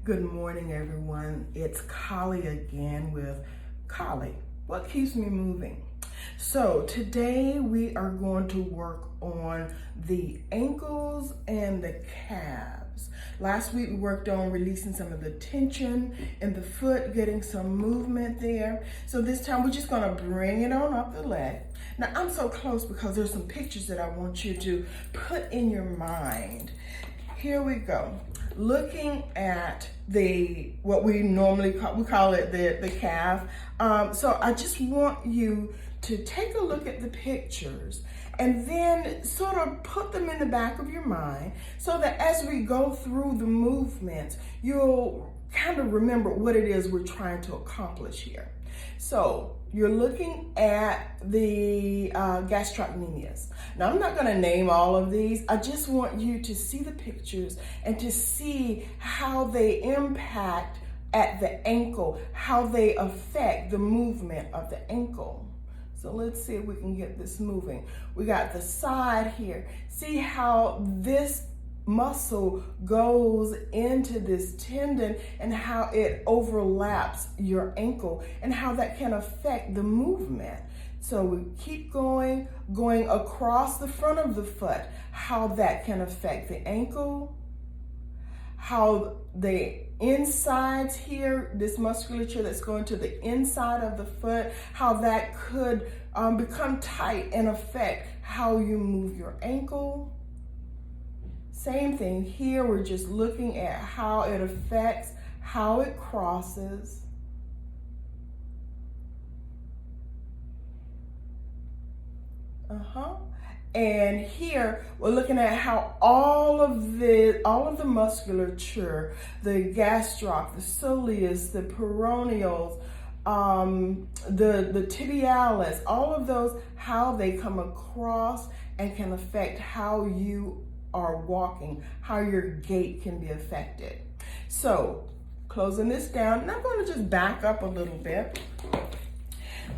Good morning, everyone. It's Collie again with Collie, What Keeps Me Moving? So today we are going to work on the ankles and the calves. Last week we worked on releasing some of the tension in the foot, getting some movement there. So this time we're just gonna bring it on up the leg. Now I'm so close because there's some pictures that I want you to put in your mind. Here we go. Looking at what we normally call it the calf. So I just want you to take a look at the pictures and then sort of put them in the back of your mind so that as we go through the movements, you'll kind of remember what it is we're trying to accomplish here. So you're looking at the gastrocnemius. Now I'm not going to name all of these. I just want you to see the pictures and to see how they impact at the ankle, how they affect the movement of the ankle. So let's see if we can get this moving. We got the side here. See how this muscle goes into this tendon and how it overlaps your ankle and how that can affect the movement. So we keep going across the front of the foot, how that can affect the ankle, how the insides here, this musculature that's going to the inside of the foot, how that could become tight and affect how you move your ankle. Same thing here, we're just looking at how it affects, how it crosses. And here we're looking at how all of the musculature, the gastroc, the soleus, the peroneals, the tibialis, all of those, how they come across and can affect how you are walking, how your gait can be affected. So closing this down, and I'm going to just back up a little bit.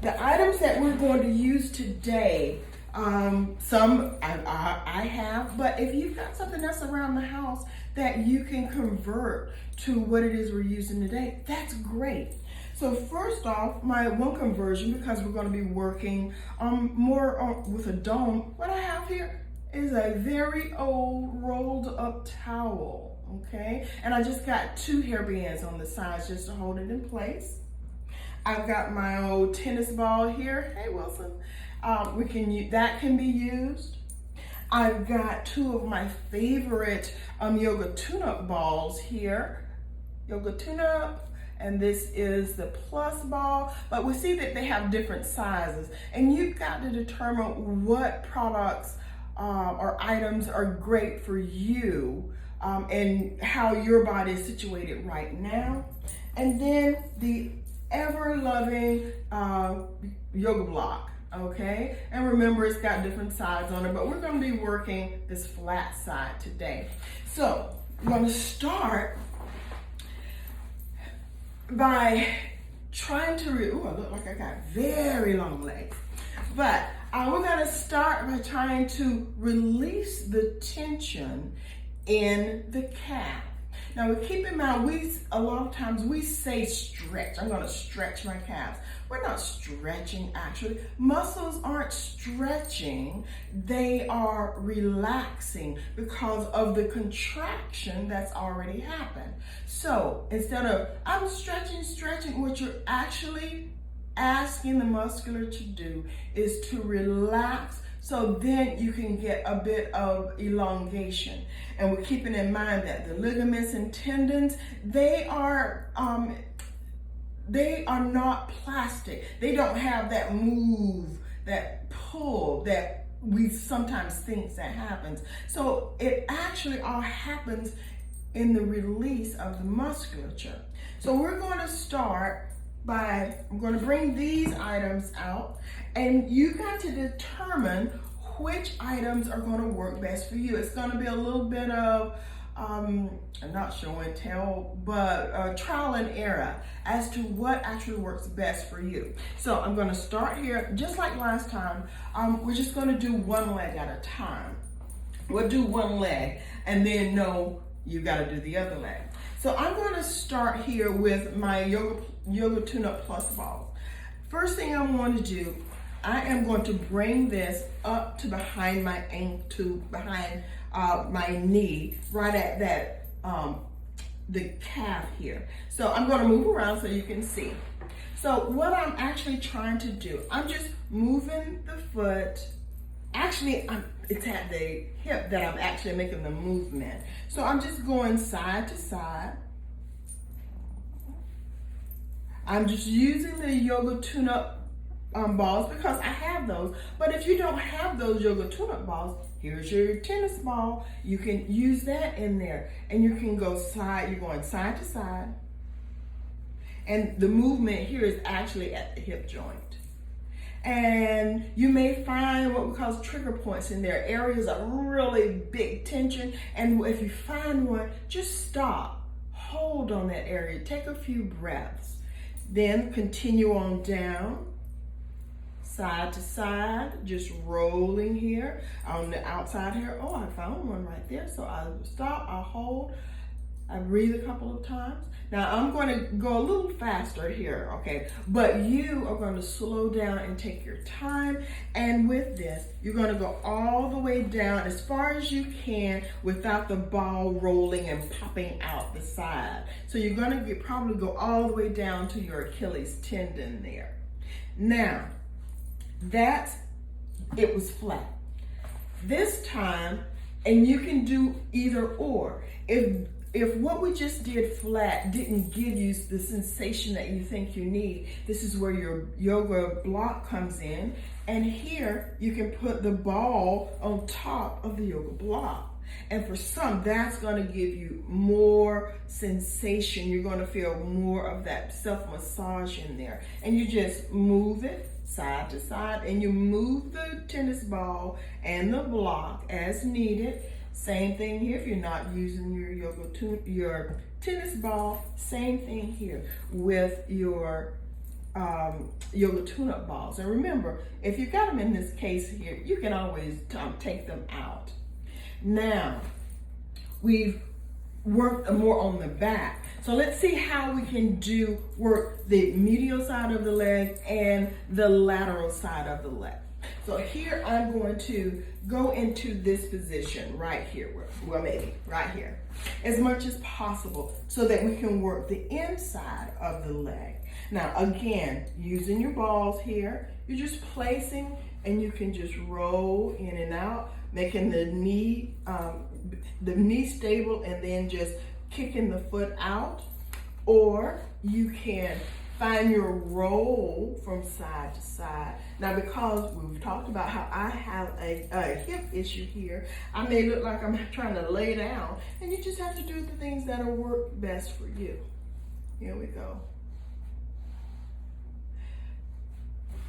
The items that we're going to use today, some I have, but if you've got something else around the house that you can convert to what it is we're using today, that's great. So first off, my one conversion, because we're going to be working more with a dome, what I have here is a very old rolled up towel, okay? And I just got 2 hair bands on the sides just to hold it in place. I've got my old tennis ball here. Hey, Wilson. That can be used. I've got 2 of my favorite yoga tune-up balls here. Yoga tune-up, and this is the plus ball. But we see that they have different sizes, and you've got to determine what products or items are great for you and how your body is situated right now. And then the ever-loving yoga block. Okay, and remember it's got different sides on it, but we're going to be working this flat side today. So I'm going to start by trying to, I look like I got very long legs, but we're going to start by trying to release the tension in the calf. Now, keep in mind, a lot of times we say stretch. I'm going to stretch my calves. We're not stretching, actually. Muscles aren't stretching. They are relaxing because of the contraction that's already happened. So instead of, I'm stretching, what you're actually asking the muscular to do is to relax, so then you can get a bit of elongation. And we're keeping in mind that the ligaments and tendons, they are not plastic. They don't have that move, that pull that we sometimes think that happens. So it actually all happens in the release of the musculature. So we're going to start I'm going to bring these items out, and you got to determine which items are going to work best for you. It's going to be a little bit of, I'm not show and tell, but trial and error as to what actually works best for you. So I'm going to start here, just like last time. We're just going to do one leg at a time. We'll do one leg, and then know you got to do the other leg. So I'm going to start here with my Yoga Tune-Up Plus ball. First thing I'm going to do, I am going to bring this up to behind my ankle, behind my knee, right at that the calf here. So I'm going to move around so you can see. So what I'm actually trying to do, I'm just moving the foot. Actually, it's at the hip that I'm actually making the movement. So I'm just going side to side. I'm just using the Yoga Tune-Up balls because I have those. But if you don't have those Yoga Tune-Up balls, here's your tennis ball. You can use that in there. And you can go side, you're going side to side. And the movement here is actually at the hip joint. And you may find what we call trigger points in there, areas of really big tension. And if you find one, just stop, hold on that area, take a few breaths. Then continue on down, side to side, just rolling here on the outside here. Oh, I found one right there. So I'll stop, I'll hold, I breathe a couple of times. Now I'm going to go a little faster here, okay? But you are going to slow down and take your time. And with this, you're going to go all the way down as far as you can without the ball rolling and popping out the side. So you're going to probably go all the way down to your Achilles tendon there. Now, it was flat. This time, and you can do either or. If what we just did flat didn't give you the sensation that you think you need, this is where your yoga block comes in. And here you can put the ball on top of the yoga block. And for some, that's going to give you more sensation. You're going to feel more of that self-massage in there. And you just move it side to side, and you move the tennis ball and the block as needed. Same thing here. If you're not using your tennis ball, same thing here with your Yoga Tune-Up balls. And remember, if you've got them in this case here, you can always take them out. Now, we've worked more on the back. So let's see how we can work the medial side of the leg and the lateral side of the leg. So here I'm going to go into this position right here, well maybe right here, as much as possible so that we can work the inside of the leg. Now again, using your balls here, you're just placing and you can just roll in and out, making the knee stable and then just kicking the foot out. Or you can find your roll from side to side. Now, because we've talked about how I have a hip issue here, I may look like I'm trying to lay down, and you just have to do the things that'll work best for you. Here we go.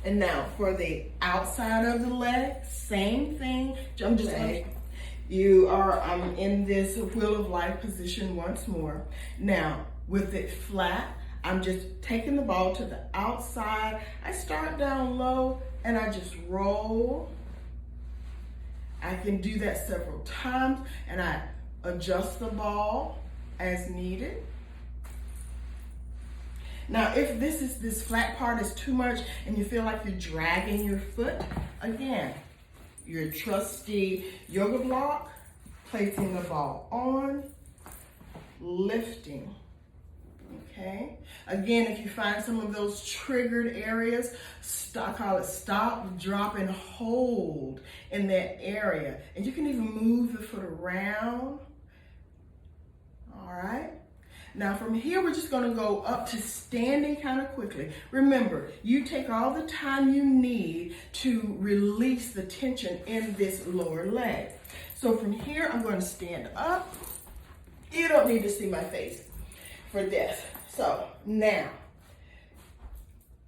And now for the outside of the leg, same thing. I'm in this wheel of life position once more. Now, with it flat, I'm just taking the ball to the outside. I start down low and I just roll. I can do that several times and I adjust the ball as needed. Now, if this flat part is too much and you feel like you're dragging your foot, again, your trusty yoga block, placing the ball on, lifting. Okay. Again, if you find some of those triggered areas, I call it stop, drop, and hold in that area. And you can even move the foot around. All right. Now from here, we're just going to go up to standing kind of quickly. Remember, you take all the time you need to release the tension in this lower leg. So from here, I'm going to stand up. You don't need to see my face for this. So now,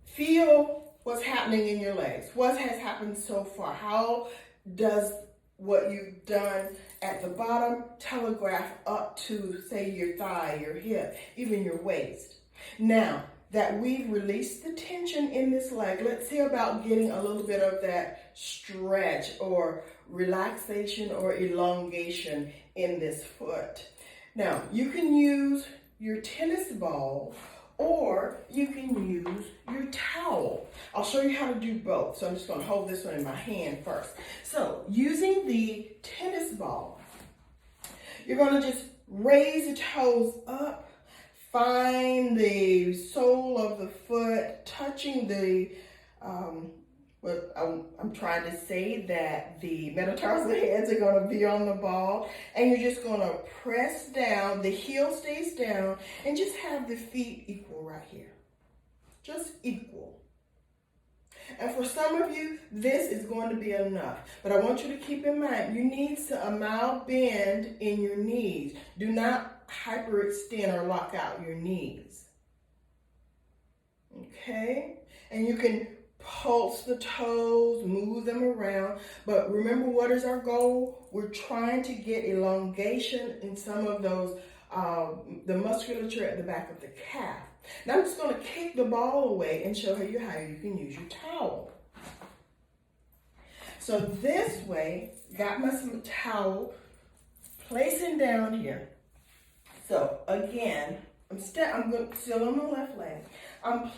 feel what's happening in your legs. What has happened so far? How does what you've done at the bottom telegraph up to, say, your thigh, your hip, even your waist? Now that we've released the tension in this leg, let's see about getting a little bit of that stretch or relaxation or elongation in this foot. Now, you can use your tennis ball, or you can use your towel. I'll show you how to do both. So I'm just going to hold this one in my hand first. So using the tennis ball, you're going to just raise the toes up, find the sole of the foot touching the, I'm trying to say that the metatarsal heads are going to be on the ball, and you're just going to press down, the heel stays down, and just have the feet equal right here. Just equal. And for some of you, this is going to be enough. But I want you to keep in mind, you need a mild bend in your knees. Do not hyperextend or lock out your knees. Okay? And you can pulse the toes, move them around. But remember, what is our goal? We're trying to get elongation in some of those, the musculature at the back of the calf. Now I'm just going to kick the ball away and show you how you can use your towel. So this way, got my towel, placing down here. So again, I'm still on my left leg. I'm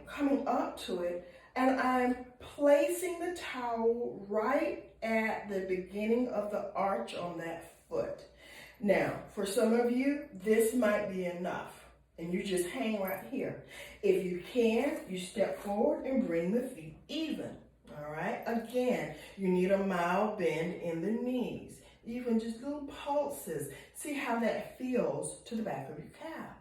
coming up to it, and I'm placing the towel right at the beginning of the arch on that foot. Now, for some of you, this might be enough, and you just hang right here. If you can, you step forward and bring the feet even. All right? Again, you need a mild bend in the knees. Even just little pulses. See how that feels to the back of your calf.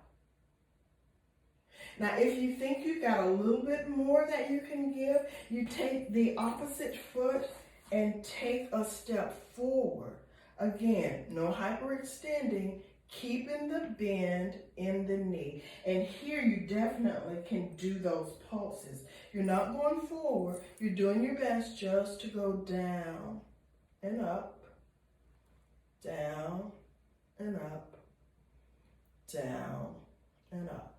Now, if you think you've got a little bit more that you can give, you take the opposite foot and take a step forward. Again, no hyperextending, keeping the bend in the knee. And here you definitely can do those pulses. You're not going forward. You're doing your best just to go down and up, down and up, down and up.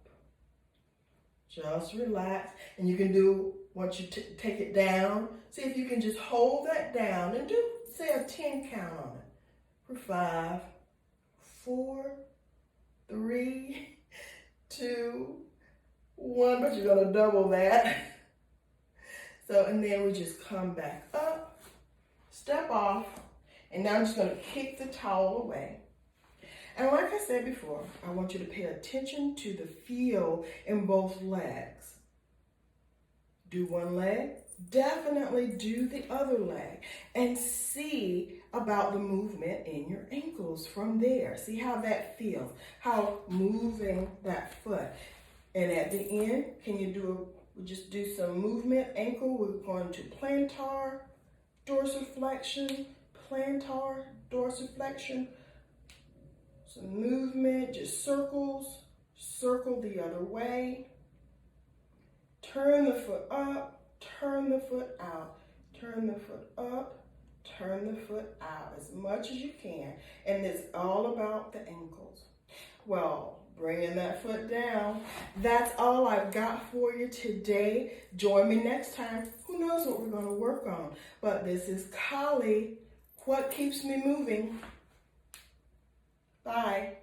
Just relax, and you can do, once you take it down, see if you can just hold that down and do, say, a 10 count on it. For 5, 4, 3, 2, 1, but you're going to double that. So, and then we just come back up, step off, and now I'm just going to kick the towel away. And like I said before, I want you to pay attention to the feel in both legs. Do one leg, definitely do the other leg, and see about the movement in your ankles from there. See how that feels, how moving that foot. And at the end, can you just do some movement? Ankle, we're going to plantar, dorsiflexion, plantar, dorsiflexion. Some movement, just circles, circle the other way. Turn the foot up, turn the foot out, turn the foot up, turn the foot out as much as you can. And it's all about the ankles. Well, bringing that foot down. That's all I've got for you today. Join me next time. Who knows what we're going to work on? But this is Kali. What keeps me moving? Bye.